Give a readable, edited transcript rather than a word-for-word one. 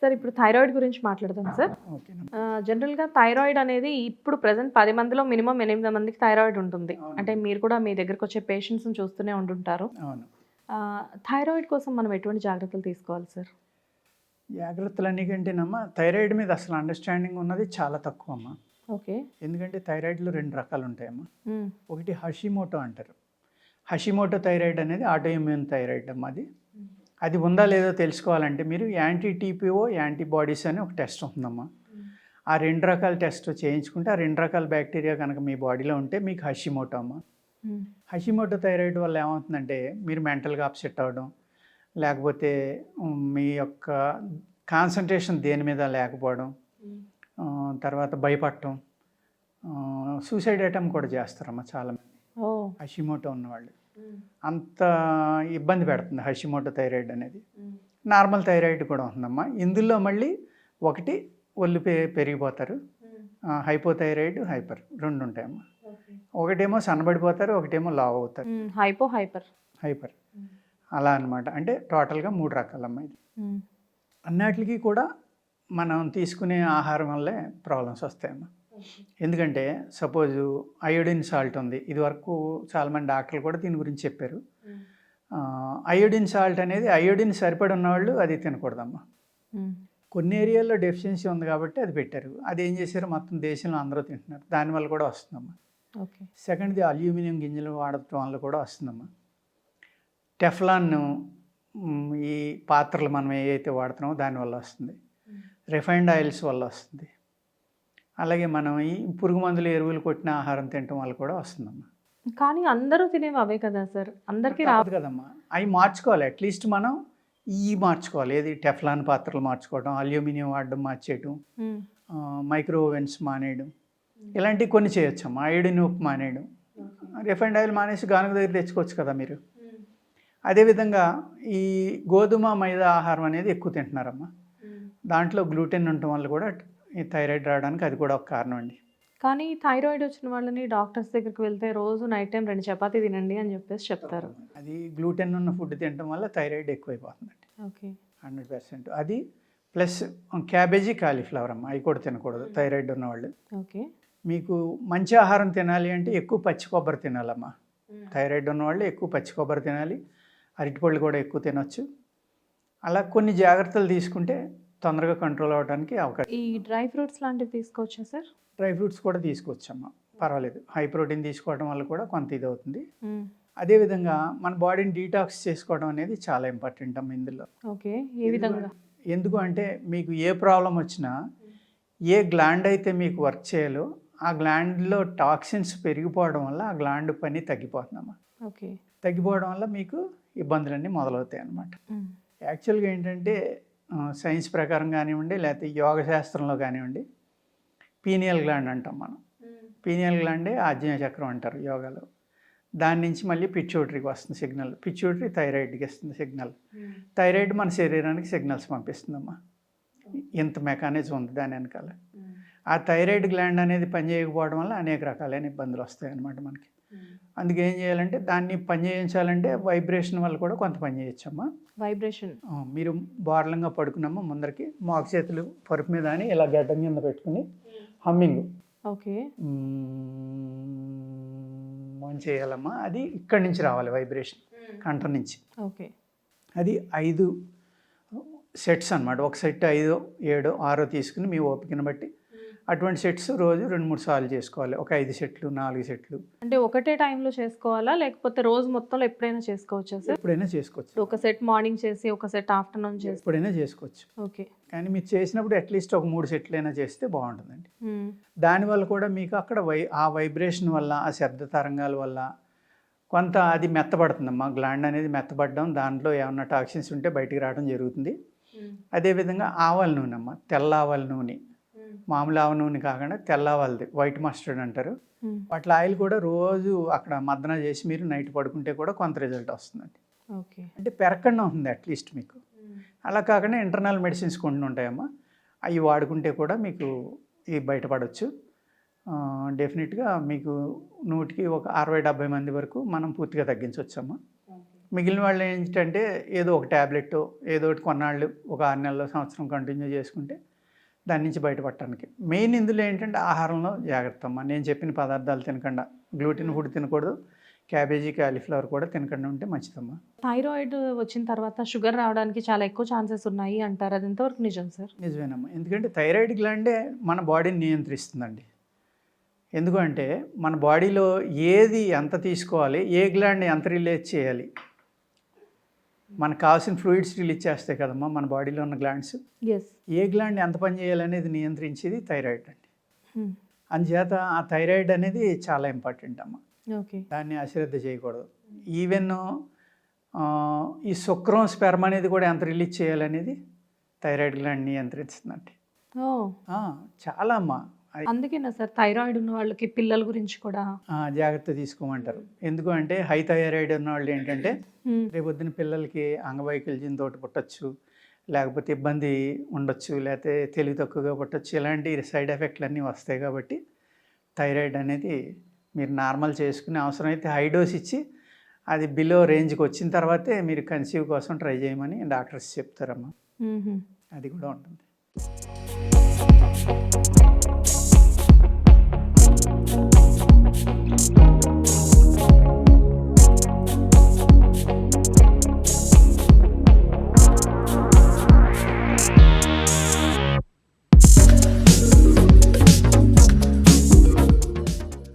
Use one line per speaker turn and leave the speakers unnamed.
Sir ఇప్పుడు thyroid గురించి మాట్లాడదాం సార్. జనరల్గా థైరాయిడ్ అనేది ఇప్పుడు ప్రెసెంట్ 10 మందిలో మినిమం 8 మందికి థైరాయిడ్ ఉంటుంది. అంటే మీరు కూడా మీ దగ్గరకు వచ్చే పేషెంట్స్ని చూస్తూనే ఉంటుంటారు. థైరాయిడ్ కోసం మనం ఎటువంటి జాగ్రత్తలు తీసుకోవాలి సార్?
జాగ్రత్తలు అన్నికంటేనమ్మా థైరాయిడ్ మీద అసలు అండర్స్టాండింగ్ ఉన్నది చాలా తక్కువ అమ్మా.
ఓకే.
ఎందుకంటే థైరాయిడ్లో 2 రకాలు ఉంటాయమ్మా. ఒకటి హషిమోటో అంటారు. హషిమోటో థైరాయిడ్ అనేది ఆటోఇమ్యూన్ థైరాయిడ్ అమ్మా. అది ఉందా లేదో తెలుసుకోవాలంటే మీరు యాంటీ టీపీఓ యాంటీబాడీస్ అని ఒక టెస్ట్ ఉంటుందమ్మా. ఆ 2 రకాల టెస్ట్ చేయించుకుంటే ఆ 2 రకాల బ్యాక్టీరియా కనుక మీ బాడీలో ఉంటే మీకు హషిమోటో అమ్మా. హషిమోటో థైరాయిడ్ వల్ల ఏమవుతుందంటే మీరు మెంటల్గా అప్సెట్ అవ్వడం, లేకపోతే మీ యొక్క కాన్సన్ట్రేషన్ దేని మీద లేకపోవడం, తర్వాత భయపడటం, సూసైడ్ అటెంప్ట్ కూడా చేస్తారమ్మా చాలామంది హషిమోటో ఉన్నవాళ్ళు. అంత ఇబ్బంది పెడుతుంది హషిమోటో థైరాయిడ్ అనేది. నార్మల్ థైరాయిడ్ కూడా ఉందమ్మా. ఇందులో మళ్ళీ ఒకటి ఒళ్ళు పెరిగిపోతారు, హైపోథైరాయిడ్ హైపర్ 2 ఉంటాయమ్మా. ఒకటేమో సన్నబడిపోతారు, ఒకటేమో లావ్ అవుతారు. హైపర్ అలా అనమాట. అంటే టోటల్గా 3 రకాలమ్మా. ఇది అన్నిటికీ కూడా మనం తీసుకునే ఆహారం వల్లే ప్రాబ్లమ్స్ వస్తాయమ్మా. ఎందుకంటే సపోజు అయోడిన్ సాల్ట్ ఉంది. ఇదివరకు చాలామంది డాక్టర్లు కూడా దీని గురించి చెప్పారు. అయోడిన్ సాల్ట్ అనేది అయోడిన్ సరిపడి ఉన్నవాళ్ళు అది తినకూడదమ్మా. కొన్ని ఏరియాల్లో డెఫిషియన్సీ ఉంది కాబట్టి అది పెట్టారు. అది ఏం చేశారు, మొత్తం దేశంలో అందరూ తింటున్నారు. దానివల్ల కూడా వస్తుందమ్మా. సెకండ్ది అల్యూమినియం గింజలు వాడటం వల్ల కూడా వస్తుందమ్మా. టెఫ్లాన్ ఈ పాత్రలు మనం ఏవైతే వాడుతున్నామో దానివల్ల వస్తుంది. రిఫైన్డ్ ఆయిల్స్ వల్ల వస్తుంది. అలాగే మనం ఈ పురుగు మందులు ఎరువులు కొట్టిన ఆహారం తినటం వల్ల కూడా వస్తుందమ్మా.
కానీ అందరూ తినేవి అవే కదా సార్, అందరికీ రాదు
కదమ్మా. అవి మార్చుకోవాలి. అట్లీస్ట్ మనం మార్చుకోవాలి. ఏది టెఫ్లాన్ పాత్రలు మార్చుకోవడం, అల్యూమినియం వాడడం మార్చేయటం, మైక్రో ఓవెన్స్ మానేయడం, ఇలాంటివి కొన్ని చేయొచ్చమ్మా. అయోడిన్ ఉప్పు మానేయడం, రిఫైన్డ్ ఆయిల్ మానేసి గానుగ దగ్గర తెచ్చుకోవచ్చు కదా మీరు. అదేవిధంగా ఈ గోధుమ మైదా ఆహారం అనేది ఎక్కువ తింటున్నారమ్మా. దాంట్లో గ్లూటెన్ ఉండటం వల్ల కూడా ఈ థైరాయిడ్ రావడానికి అది కూడా ఒక కారణం అండి.
కానీ థైరాయిడ్ వచ్చిన వాళ్ళని డాక్టర్స్ దగ్గరికి వెళ్తే రోజు నైట్ టైం 2 చపాతీ తినండి అని చెప్పేసి చెప్తారు.
అది గ్లూటెన్ ఉన్న ఫుడ్ తినడం వల్ల థైరాయిడ్ ఎక్కువైపోతుందండి.
ఓకే.
100%. అది ప్లస్ క్యాబేజీ, కాలీఫ్లవర్ అమ్మ, అవి కూడా తినకూడదు థైరాయిడ్ ఉన్నవాళ్ళు.
ఓకే.
మీకు మంచి ఆహారం తినాలి అంటే ఎక్కువ పచ్చి కొబ్బరి తినాలమ్మా. థైరాయిడ్ ఉన్నవాళ్ళు ఎక్కువ పచ్చి కొబ్బరి తినాలి. అరటిపళ్ళు కూడా ఎక్కువ తినొచ్చు. అలా కొన్ని జాగ్రత్తలు తీసుకుంటే తొందరగా కంట్రోల్ అవ్వడానికి అవకాశం.
ఈ డ్రై ఫ్రూట్స్ లాంటివి తీసుకోవచ్చా సార్?
డ్రై ఫ్రూట్స్ కూడా తీసుకోవచ్చమ్మా, పర్వాలేదు. హై ప్రోటీన్ తీసుకోవడం వల్ల కూడా కొంత ఇది అవుతుంది. అదేవిధంగా మన బాడీని డీటాక్స్ చేసుకోవడం అనేది చాలా ఇంపార్టెంట్ అమ్మ ఇందులో.
ఓకే. ఏ విధంగా?
ఎందుకు అంటే మీకు ఏ ప్రాబ్లం వచ్చినా ఏ గ్లాండ్ అయితే మీకు వర్క్ చేయాలో ఆ గ్లాండ్లో టాక్సిన్స్ పెరిగిపోవడం వల్ల ఆ గ్లాండ్ పని తగ్గిపోతుందమ్మా.
ఓకే.
తగ్గిపోవడం వల్ల మీకు ఇబ్బందులన్నీ మొదలవుతాయి అన్నమాట. యాక్చువల్గా ఏంటంటే సైన్స్ ప్రకారం కానివ్వండి, లేకపోతే యోగ శాస్త్రంలో కానివ్వండి, పీనియల్ గ్లాండ్ అంటాం మనం. పీనియల్ గ్లాండే ఆజ్ఞా చక్రం అంటారు యోగాలో. దాని నుంచి మళ్ళీ పిట్యూటరీకి వస్తుంది సిగ్నల్. పిట్యూటరీ థైరాయిడ్కి ఇస్తుంది సిగ్నల్. థైరాయిడ్ మన శరీరానికి సిగ్నల్స్ పంపిస్తుందమ్మా. ఇంత మెకానిజం ఉంది దాని వెనకాల. ఆ థైరాయిడ్ గ్లాండ్ అనేది పనిచేయకపోవడం వల్ల అనేక రకాలైన ఇబ్బందులు వస్తాయి అన్నమాట మనకి. అందుకే ఏం చేయాలంటే దాన్ని పని చేయించాలంటే వైబ్రేషన్ వల్ల కూడా కొంత పని చేయొచ్చమ్మా.
వైబ్రేషన్
మీరు బోర్లంగా పడుకున్నామా, ముందరికి మోక చేతులు పరుపు మీద అని ఇలా గడ్డం కింద పెట్టుకుని హమ్మింగ్.
ఓకే.
ఆన్ చేయాలమ్మా. అది ఇక్కడి నుంచి రావాలి వైబ్రేషన్, కంఠం నుంచి.
ఓకే.
అది 5 సెట్స్ అన్నమాట. ఒక సెట్ 5, 7, 6 తీసుకుని మీ ఓపికను బట్టి అటువంటి సెట్స్ రోజు 2-3 సార్లు చేసుకోవాలి. ఒక 5 సెట్లు 4 సెట్లు.
అంటే ఒకటే టైంలో చేసుకోవాలా, లేకపోతే రోజు మొత్తంలో ఎప్పుడైనా చేసుకోవచ్చా సార్?
ఎప్పుడైనా చేసుకోవచ్చు.
ఒక సెట్ మార్నింగ్ చేసి ఒక సెట్ ఆఫ్టర్నూన్ చేసి
ఎప్పుడైనా చేసుకోవచ్చు.
ఓకే.
కానీ మీరు చేసినప్పుడు అట్లీస్ట్ ఒక 3 సెట్లు అయినా చేస్తే బాగుంటుందండి. దానివల్ల కూడా మీకు అక్కడ ఆ వైబ్రేషన్ వల్ల, ఆ శబ్ద తరంగాల వల్ల కొంత అది మెత్తబడుతుందమ్మా. గ్లాండ్ అనేది మెత్తబడడం, దాంట్లో ఏమన్నా టాక్సిన్స్ ఉంటే బయటికి రావడం జరుగుతుంది. అదేవిధంగా ఆవాల నూనె అమ్మ, తెల్ల ఆవాల నూనె, మామూలు ఆవ నూనె కాకుండా తెల్ల ఆవాలది, వైట్ మస్టర్డ్ అంటారు. వాటి ఆయిల్ కూడా రోజు అక్కడ మద్దన చేసి మీరు నైట్ పడుకుంటే కూడా కొంత రిజల్ట్ వస్తుందండి.
ఓకే.
అంటే పెరగకుండా ఉంటుంది అట్లీస్ట్ మీకు. అలా కాకుండా ఇంటర్నల్ మెడిసిన్స్ కొన్ని ఉంటాయమ్మా, అవి వాడుకుంటే కూడా మీకు ఈ బయటపడవచ్చు. డెఫినెట్గా మీకు 100కి ఒక 60-70 మంది వరకు మనం పూర్తిగా తగ్గించవచ్చమ్మా. మిగిలిన వాళ్ళు ఏంటంటే ఏదో ఒక ట్యాబ్లెట్ ఏదో ఒకటి కొన్నాళ్ళు ఒక 6 నెలలు సంవత్సరం కంటిన్యూ చేసుకుంటే దాని నుంచి బయటపడటానికి మెయిన్ ఇందులో ఏంటంటే ఆహారంలో జాగ్రత్త అమ్మా. నేను చెప్పిన పదార్థాలు తినకుండా, గ్లూటెన్ ఫుడ్ తినకూడదు, క్యాబేజీ క్యాలీఫ్లవర్ కూడా తినకుండా ఉంటే మంచిదమ్మా.
థైరాయిడ్ వచ్చిన తర్వాత షుగర్ రావడానికి చాలా ఎక్కువ ఛాన్సెస్ ఉన్నాయి అంటారు, అది ఎంతవరకు నిజం సార్?
నిజమేనమ్మా. ఎందుకంటే థైరాయిడ్ గ్లాండే మన బాడీని నియంత్రిస్తుందండి. ఎందుకంటే మన బాడీలో ఏది ఎంత తీసుకోవాలి, ఏ గ్లాండ్ని ఎంత రిలీజ్ చేయాలి, మనకు కావాల్సిన ఫ్లూయిడ్స్ రిలీజ్ చేస్తాయి కదమ్మా మన బాడీలో ఉన్న గ్లాండ్స్.
ఎస్.
ఏ గ్లాండ్ ఎంత పని చేయాలనేది నియంత్రించేది థైరాయిడ్ అండి. అందుచేత ఆ థైరాయిడ్ అనేది చాలా ఇంపార్టెంట్ అమ్మా.
ఓకే.
దాన్ని అశ్రద్ధ చేయకూడదు. ఈవెన్ ఈ శుక్రం స్పెర్మ్ అనేది కూడా ఎంత రిలీజ్ చేయాలనేది థైరాయిడ్ గ్లాండ్ నియంత్రిస్తుందండి.
ఓ,
చాలా అమ్మా.
అందుకేనా సార్ థైరాయిడ్ ఉన్న వాళ్ళకి పిల్లల గురించి కూడా
జాగ్రత్త తీసుకోమంటారు. ఎందుకు అంటే హై థైరాయిడ్ ఉన్న వాళ్ళు ఏంటంటే రేపొద్దున పిల్లలకి అంగవైకల్యం తోటి పుట్టచ్చు, లేకపోతే ఇబ్బంది ఉండొచ్చు, లేకపోతే తెలివి తక్కువగా పుట్టచ్చు, ఇలాంటి సైడ్ ఎఫెక్ట్లు అన్నీ వస్తాయి. కాబట్టి థైరాయిడ్ అనేది మీరు నార్మల్ చేసుకుని అవసరమైతే హై డోస్ ఇచ్చి అది బిలో రేంజ్కి వచ్చిన తర్వాతే మీరు కన్సీవ్ కోసం ట్రై చేయమని డాక్టర్స్ చెప్తారమ్మా. అది కూడా ఉంటుంది.